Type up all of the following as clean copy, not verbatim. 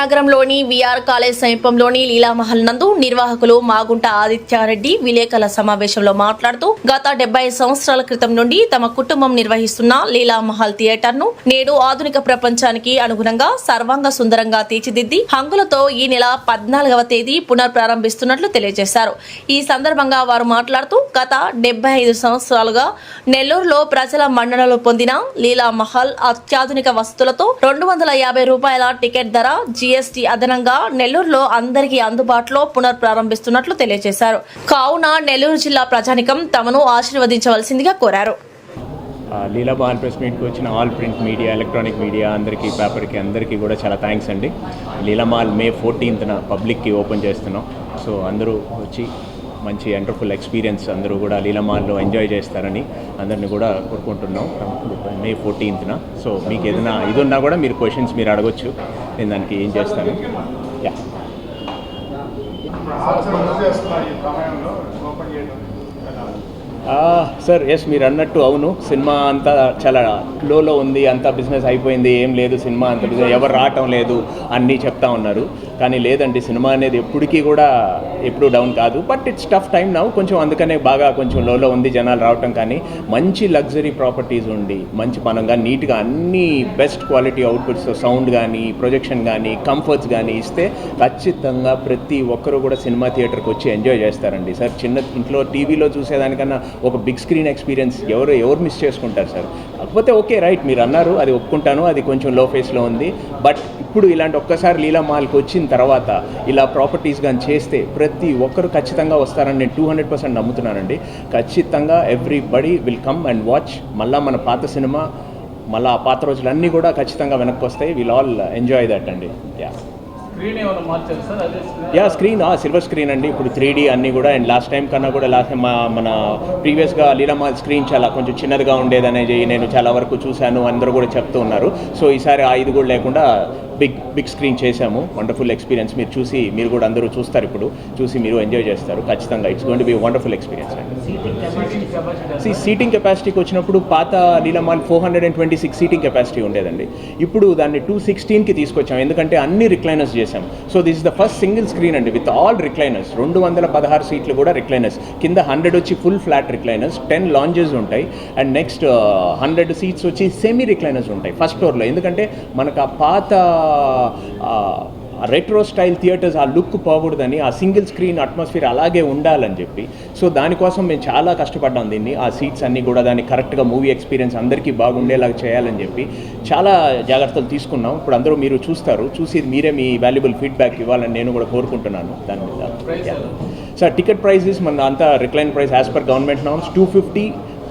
నగరంలోని VR college సమీపంలోని లీలామహల్ నందు నిర్వాహకులు మాగుంట ఆదిత్యారెడ్డి విలేకరుల సమావేశంలో మాట్లాడుతూ గత 70 సంవత్సరాల క్రితం నుండి తమ కుటుంబం నిర్వహిస్తున్న లీలామహల్ థియేటర్ ను నేడు ఆధునిక ప్రపంచానికి అనుగుణంగా సర్వాంగ సుందరంగా తీర్చిదిద్ది హంగులతో ఈ నెల 14వ తేదీ పునఃప్రారంభిస్తున్నట్లు తెలియజేశారు. ఈ సందర్భంగా వారు మాట్లాడుతూ గత 75 సంవత్సరాలుగా నెల్లూరులో ప్రజల మన్ననలు పొందిన లీలామహల్ అత్యాధునిక వసతులతో 250 రూపాయల టికెట్ ధర జీఎస్టీ అదనంగా నెల్లూరులో అందరికీ అందుబాటులో పునఃప్రారంభిస్తున్నట్లు తెలియజేశారు. కావున నెల్లూరు జిల్లా ప్రజానికం తమను ఆశీర్వదించవలసిందిగా కోరారు. లీలామహల్ ప్రెస్ మీట్కి వచ్చిన all print media, electronic media అందరికీ, పేపర్కి అందరికీ కూడా చాలా థ్యాంక్స్ అండి. లీలామహల్ May 14th పబ్లిక్కి ఓపెన్ చేస్తున్నాం. సో అందరూ వచ్చి మంచి వండర్ఫుల్ ఎక్స్పీరియన్స్ అందరూ కూడా లీలామహల్లో ఎంజాయ్ చేస్తారని అందరినీ కూడా కోరుకుంటున్నాం. May 14th. సో మీకు ఏదైనా ఇది ఉన్నా కూడా మీరు క్వశ్చన్స్ మీరు అడగొచ్చు, నేను దానికి ఏం చేస్తాను. యా సార్, ఎస్ మీరు అన్నట్టు అవును, సినిమా అంతా చాలా లోలో ఉంది, అంతా బిజినెస్ అయిపోయింది, ఏం లేదు సినిమా అంత బిజినెస్, ఎవరు రావటం లేదు అన్నీ చెప్తా ఉన్నారు. కానీ లేదండి, సినిమా అనేది ఎప్పటికీ కూడా ఎప్పుడూ డౌన్ కాదు. But it's tough time now కొంచెం, అందుకనే బాగా కొంచెం లోలో ఉంది జనాలు రావటం. కానీ మంచి లగ్జరీ ప్రాపర్టీస్ ఉండి మంచి పనంగా నీట్గా అన్ని బెస్ట్ క్వాలిటీ అవుట్పుట్స్, సౌండ్ కానీ, ప్రొజెక్షన్ కానీ, కంఫర్ట్స్ కానీ ఇస్తే ఖచ్చితంగా ప్రతి ఒక్కరు కూడా సినిమా థియేటర్కి వచ్చి ఎంజాయ్ చేస్తారండి. సార్, చిన్న ఇంట్లో టీవీలో చూసేదానికన్నా ఒక బిగ్ స్క్రీన్ ఎక్స్పీరియన్స్ ఎవరు మిస్ చేసుకుంటారు సార్? కాకపోతే ఓకే రైట్, మీరు అన్నారు, అది ఒప్పుకుంటాను, అది కొంచెం లో ఫేస్లో ఉంది. బట్ ఇప్పుడు ఇలాంటి ఒక్కసారి లీలామహల్కి వచ్చిన తర్వాత ఇలా ప్రాపర్టీస్ కానీ చేస్తే ప్రతి ఒక్కరు ఖచ్చితంగా వస్తారని నేను 200% నమ్ముతున్నానండి. ఖచ్చితంగా everybody will come and watch. మళ్ళీ మన పాత సినిమా, మళ్ళీ ఆ పాత రోజులన్నీ కూడా ఖచ్చితంగా వెనక్కి వస్తాయి. విల్ ఆల్ ఎంజాయ్ దట్ అండి. స్క్రీన్ సిల్వర్ స్క్రీన్ అండి, ఇప్పుడు 3D అన్నీ కూడా. అండ్ లాస్ట్ టైం కన్నా కూడా మన ప్రీవియస్గా లీలామహల్ స్క్రీన్ చాలా కొంచెం చిన్నదిగా ఉండేదనేది నేను చాలా వరకు చూశాను, అందరూ కూడా చెప్తూ ఉన్నారు. సో ఈసారి ఆ ఇది కూడా లేకుండా బిగ్ స్క్రీన్ చేశాము. Wonderful experience. మీరు కూడా అందరూ చూస్తారు, ఇప్పుడు చూసి మీరు ఎంజాయ్ చేస్తారు ఖచ్చితంగా. It's going to be wonderful experience అండి. సీటింగ్ కెపాసిటీకి వచ్చినప్పుడు పాత లీలామహల్ 426 సీటింగ్ కెపాసిటీ ఉండేదండి. ఇప్పుడు దాన్ని 216కి తీసుకొచ్చాం, ఎందుకంటే అన్ని రిక్లైనర్స్ చేసాం. So this is the first single screen అండి విత్ ఆల్ రిక్లైనర్స్. 216 సీట్లు కూడా రిక్లైనర్స్, కింద 100 వచ్చి ఫుల్ ఫ్లాట్ రిక్లైనర్స్, 10 లాంజెస్ ఉంటాయి. అండ్ నెక్స్ట్ 100 సీట్స్ వచ్చి సెమీ రిక్లైనర్స్ ఉంటాయి ఫస్ట్ ఫ్లోర్లో. ఎందుకంటే మనకు ఆ పాత రెట్రో స్టైల్ థియేటర్స్ ఆ లుక్ పోకూడదని, ఆ సింగిల్ స్క్రీన్ అట్మాస్ఫియర్ అలాగే ఉండాలని చెప్పి, సో దానికోసం మేము చాలా కష్టపడ్డాం దీన్ని. ఆ సీట్స్ అన్నీ కూడా దాన్ని కరెక్ట్గా మూవీ ఎక్స్పీరియన్స్ అందరికీ బాగుండేలాగా చేయాలని చెప్పి చాలా జాగ్రత్తలు తీసుకున్నాం. ఇప్పుడు అందరూ మీరు చూస్తారు, చూసి మీరే మీ వాల్యుబుల్ ఫీడ్బ్యాక్ ఇవ్వాలని నేను కూడా కోరుకుంటున్నాను దాని మీద. సార్, టికెట్ ప్రైజెస్ మన అంతా recline price as per government norms 250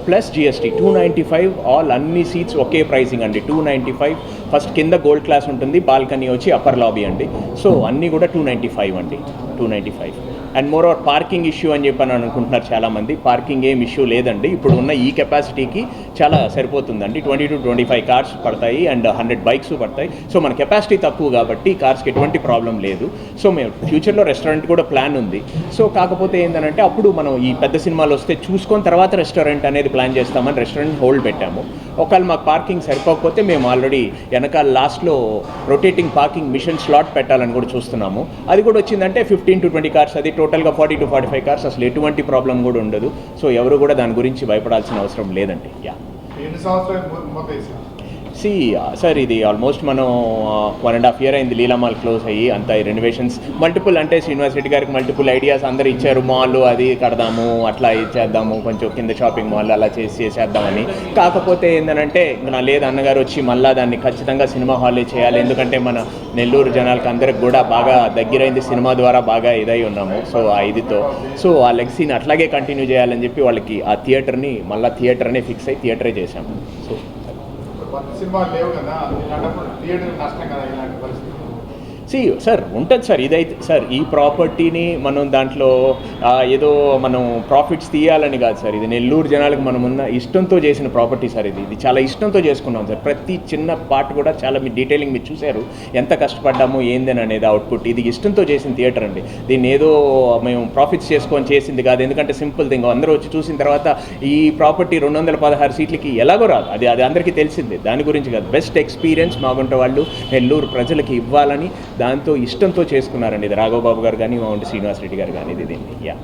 plus GST 295. All అన్ని సీట్స్ ఒకే ప్రైసింగ్ అండి, 295. ఫస్ట్ కింద గోల్డ్ క్లాస్ ఉంటుంది, బాల్కనీ వచ్చి అప్పర్ లాబీ అండి. సో అన్నీ కూడా 295 అండి, 295. And more over parking issue అని చెప్పని అనుకుంటున్నారు చాలామంది. పార్కింగ్ ఏం ఇష్యూ లేదండి, ఇప్పుడు ఉన్న ఈ కెపాసిటీకి చాలా సరిపోతుందండి. 20 to 25 కార్స్ పడతాయి అండ్ 100 బైక్స్ పడతాయి. సో మన కెపాసిటీ తక్కువ కాబట్టి కార్స్కి ఎటువంటి ప్రాబ్లం లేదు. సో మేము ఫ్యూచర్లో రెస్టారెంట్ కూడా ప్లాన్ ఉంది. సో కాకపోతే ఏంటంటే అప్పుడు మనం ఈ పెద్ద సినిమాలు వస్తే చూసుకొని తర్వాత రెస్టారెంట్ అనేది ప్లాన్ చేస్తామని రెస్టారెంట్ హోల్డ్ పెట్టాము. ఒకవేళ మాకు పార్కింగ్ సరిపోకపోతే మేము ఆల్రెడీ వెనకాల లాస్ట్లో రొటేటింగ్ పార్కింగ్ మిషన్ స్లాట్ పెట్టాలని కూడా చూస్తున్నాము. అది కూడా వచ్చిందంటే 15 to 20 కార్స్, అది టోటల్గా 40 to 45 కార్స్. అసలు ఎటువంటి ప్రాబ్లం కూడా ఉండదు. సో ఎవరు కూడా దాని గురించి భయపడాల్సిన అవసరం లేదండి. సార్, ఇది ఆల్మోస్ట్ మనం 1.5 year అయింది లీలామహల్ క్లోజ్ అయ్యి. అంతా ఈ రెనోవేషన్స్ మల్టిపుల్, అంటే శ్రీనివాస్ రెడ్డి గారికి మల్టిపుల్ ఐడియాస్ అందరు ఇచ్చారు. మాల్ అది కడదాము, అట్లా ఇచ్చేద్దాము, కొంచెం కింద షాపింగ్ మాల్ అలా చేసేద్దామని. కాకపోతే ఏంటంటే లేదు, అన్నగారు వచ్చి మళ్ళీ దాన్ని ఖచ్చితంగా సినిమా హాలే చేయాలి, ఎందుకంటే మన నెల్లూరు జనాలకి అందరికి కూడా బాగా దగ్గరైంది సినిమా ద్వారా, బాగా ఇదై ఉన్నాము. సో ఆ ఇదితో ఆ లెగసీని అట్లాగే కంటిన్యూ చేయాలని చెప్పి వాళ్ళకి ఆ థియేటర్ని మళ్ళీ థియేటర్నే ఫిక్స్ అయ్యి థియేటరే చేశాము. సో సినిమాలు లేవు కదా, ఇలాంటప్పుడు థియేటర్ నష్టం కదా ఇలాంటి పరిస్థితి. సార్ ఉంటుంది సార్. ఇదైతే సార్, ఈ ప్రాపర్టీని మనం దాంట్లో ఏదో మనం ప్రాఫిట్స్ తీయాలని కాదు సార్. ఇది నెల్లూరు జనాలకు మనం ఉన్న ఇష్టంతో చేసిన ప్రాపర్టీ సార్. ఇది చాలా ఇష్టంతో చేసుకున్నాం సార్. ప్రతి చిన్న పార్ట్ కూడా చాలా మీ డీటెయిలింగ్ మీరు చూశారు, ఎంత కష్టపడ్డాము ఏందని అనేది అవుట్పుట్. ఇది ఇష్టంతో చేసిన థియేటర్ అండి. దీన్ని ఏదో మేము ప్రాఫిట్స్ చేసుకొని చేసింది కాదు. ఎందుకంటే సింపుల్ థింగ్, అందరూ వచ్చి చూసిన తర్వాత ఈ ప్రాపర్టీ 216 సీట్లకి ఎలాగో రాదు, అది అందరికీ తెలిసిందే. దాని గురించి కాదు, బెస్ట్ ఎక్స్పీరియన్స్ మాగుంట వాళ్ళు నెల్లూరు ప్రజలకి ఇవ్వాలని దాంతో ఇష్టంతో చేసుకున్నారండి ఇది రాఘవ్ బాబు గారు కానీ మావంటి శ్రీనివాస్ రెడ్డి గారు కానీ ఇది దీన్ని యా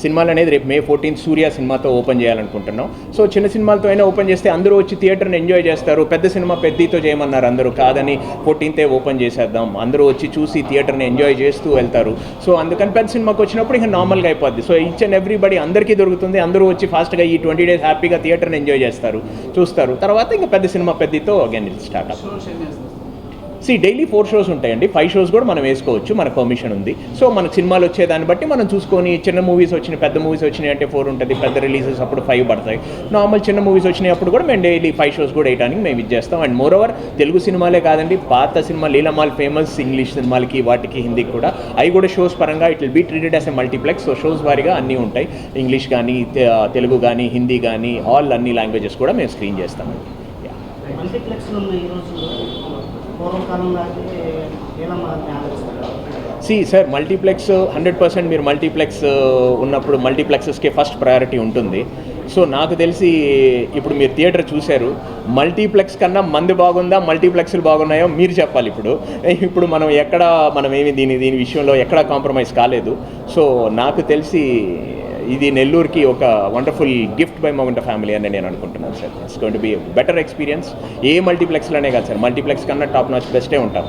సినిమాలు అనేది రేపు May 14 సూర్య సినిమాతో ఓపెన్ చేయాలనుకుంటున్నాం. సో చిన్న సినిమాలతో అయినా ఓపెన్ చేస్తే అందరూ వచ్చి థియేటర్ని ఎంజాయ్ చేస్తారు. పెద్ద సినిమా పెద్దతో చేయమన్నారు అందరూ, కాదని 14th ఓపెన్ చేసేద్దాం, అందరూ వచ్చి చూసి థియేటర్ని ఎంజాయ్ చేస్తూ వెళ్తారు. సో అందుకని పెద్ద సినిమాకి వచ్చినప్పుడు ఇంకా నార్మల్గా అయిపోద్ది. సో ఈచ్ అండ్ ఎవ్రీబడి అందరికీ దొరుకుతుంది, అందరూ వచ్చి ఫాస్ట్గా ఈ 20 days హ్యాపీగా థియేటర్ని ఎంజాయ్ చేస్తారు, చూస్తారు. తర్వాత ఇంకా పెద్ద సినిమా పెద్దతో అగైన్ స్టార్ట్ అవుతుంది. డైలీ 4 shows ఉంటాయండి, 5 shows కూడా మనం వేసుకోవచ్చు, మనకు పర్మిషన్ ఉంది. సో మనకు సినిమాలు వచ్చేదాన్ని బట్టి మనం చూసుకొని, చిన్న మూవీస్ వచ్చినాయి పెద్ద మూవీస్ వచ్చినాయి అంటే 4 ఉంటుంది, పెద్ద రిలీజెస్ అప్పుడు 5 పడతాయి. నార్మల్ చిన్న మూవీస్ వచ్చినాయి అప్పుడు కూడా మేము డైలీ 5 shows కూడా వేయడానికి మేము ఇచ్చేస్తాం. అండ్ మోర్ ఓవర్ తెలుగు సినిమాలే కాదండి, పాత సినిమా లీలామాల్ ఫేమస్ ఇంగ్లీష్ సినిమాలకి వాటికి హిందీకి కూడా అవి కూడా షోస్ పరంగా it will be treated as a multiplex. So shows వారీగా అన్నీ ఉంటాయి, ఇంగ్లీష్ కానీ తెలుగు కానీ హిందీ కానీ ఆల్ అన్ని లాంగ్వేజెస్ కూడా మేము స్క్రీన్ చేస్తామండి. సార్ మల్టీప్లెక్స్ 100% మీరు మల్టీప్లెక్స్ ఉన్నప్పుడు మల్టీప్లెక్సెస్కే ఫస్ట్ ప్రయారిటీ ఉంటుంది. సో నాకు తెలిసి ఇప్పుడు మీరు థియేటర్ చూశారు, మల్టీప్లెక్స్ కన్నా మంది బాగుందా మల్టీప్లెక్స్లు బాగున్నాయో మీరు చెప్పాలి. ఇప్పుడు మనం ఏమి దీని విషయంలో ఎక్కడా కాంప్రమైజ్ కాలేదు. సో నాకు తెలిసి ఇది నెల్లూరుకి ఒక wonderful gift by mount family అని నేను అనుకుంటున్నాను sir. It's going to be better experience. ఏ మల్టీప్లెక్స్లోనే కాదు సార్, మల్టీప్లెక్స్ కన్నా టాప్ నాచ్ బెస్టే ఉంటాం.